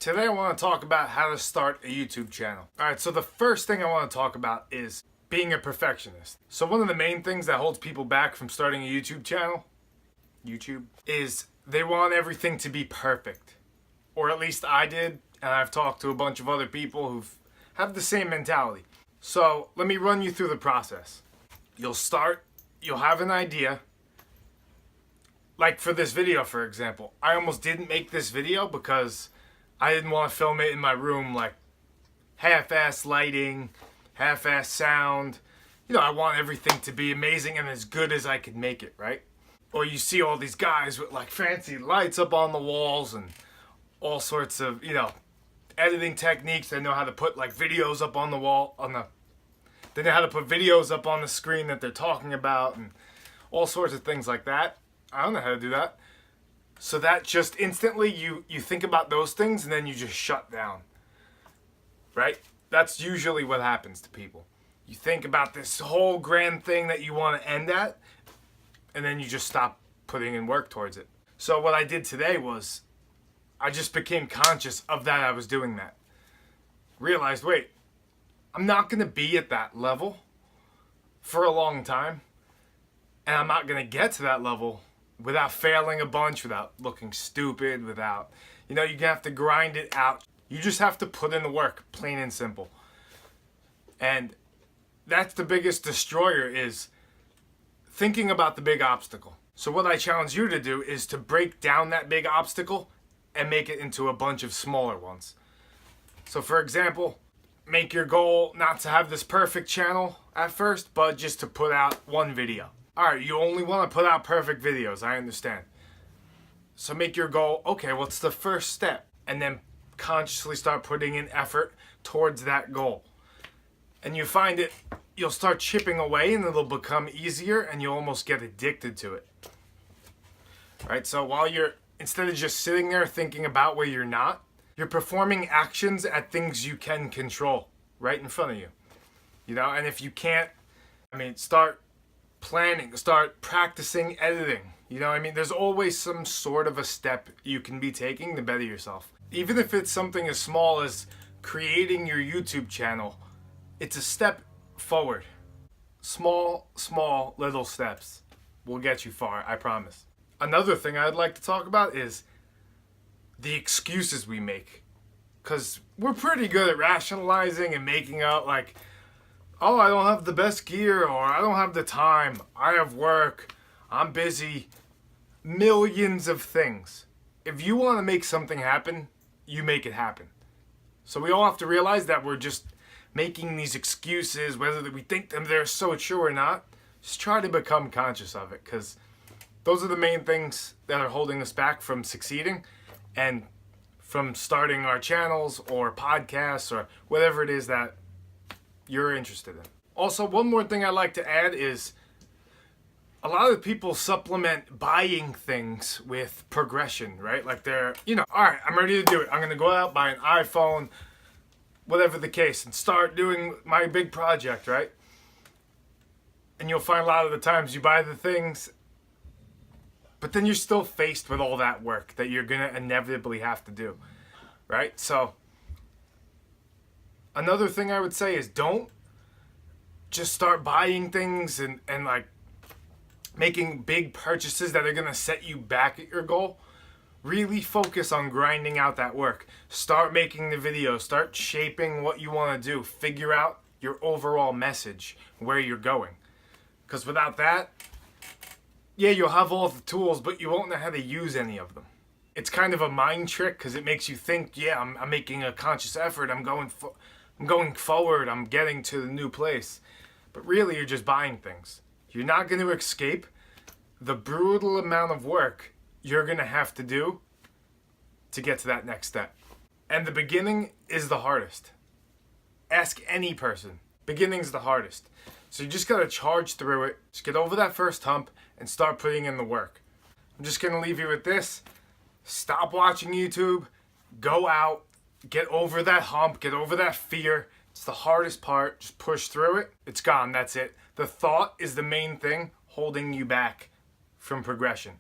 Today I want to talk about how to start a YouTube channel. Alright, so the first thing I want to talk about is being a perfectionist. So one of the main things that holds people back from starting a YouTube channel, is they want everything to be perfect. Or at least I did, and I've talked to a bunch of other people who have the same mentality. So let me run you through the process. You'll have an idea. Like for this video, for example, I almost didn't make this video because I didn't want to film it in my room, like half-ass lighting, half-ass sound. You know, I want everything to be amazing and as good as I could make it, right? Or you see all these guys with like fancy lights up on the walls and all sorts of, editing techniques. They know how to put like videos up on the wall, they know how to put videos up on the screen that they're talking about and all sorts of things like that. I don't know how to do that. So that just instantly you think about those things and then you just shut down, right? That's usually what happens to people. You think about this whole grand thing that you want to end at and then you just stop putting in work towards it. So what I did today was I just became conscious of that I was doing that. Realized, wait, I'm not going to be at that level for a long time. And I'm not going to get to that level without failing a bunch, without looking stupid, without, you have to grind it out. You just have to put in the work, plain and simple. And that's the biggest destroyer, is thinking about the big obstacle. So what I challenge you to do is to break down that big obstacle and make it into a bunch of smaller ones. So for example, make your goal not to have this perfect channel at first, but just to put out one video. Alright, you only want to put out perfect videos, I understand. So make your goal, okay, what's the first step? And then consciously start putting in effort towards that goal. And you find you'll start chipping away and it'll become easier and you'll almost get addicted to it. Alright, so instead of just sitting there thinking about where you're not, you're performing actions at things you can control right in front of you. And if you can't, start planning, start practicing editing. There's always some sort of a step you can be taking to better yourself. Even if it's something as small as creating your YouTube channel, it's a step forward. Small little steps will get you far, I promise. Another thing I'd like to talk about is the excuses we make. Because we're pretty good at rationalizing and making out like, oh, I don't have the best gear, or I don't have the time, I have work, I'm busy. Millions of things. If you want to make something happen, you make it happen. So we all have to realize that we're just making these excuses, whether we think they're so true or not. Just try to become conscious of it, because those are the main things that are holding us back from succeeding and from starting our channels or podcasts or whatever it is that you're interested in. Also, one more thing I'd like to add is a lot of people supplement buying things with progression, right? Like they're, all right, I'm ready to do it. I'm going to go out, buy an iPhone, whatever the case, and start doing my big project, right? And you'll find a lot of the times you buy the things, but then you're still faced with all that work that you're going to inevitably have to do, right? So another thing I would say is don't just start buying things and like making big purchases that are going to set you back at your goal. Really focus on grinding out that work. Start making the videos. Start shaping what you want to do. Figure out your overall message, where you're going. Because without that, yeah, you'll have all the tools, but you won't know how to use any of them. It's kind of a mind trick because it makes you think, yeah, I'm making a conscious effort. I'm going forward. I'm getting to the new place. But really, you're just buying things. You're not going to escape the brutal amount of work you're going to have to do to get to that next step. And the beginning is the hardest. Ask any person. Beginning's the hardest. So you just got to charge through it. Just get over that first hump and start putting in the work. I'm just going to leave you with this. Stop watching YouTube. Go out. Get over that hump. Get over that fear. It's the hardest part. Just push through it. It's gone. That's it. The thought is the main thing holding you back from progression.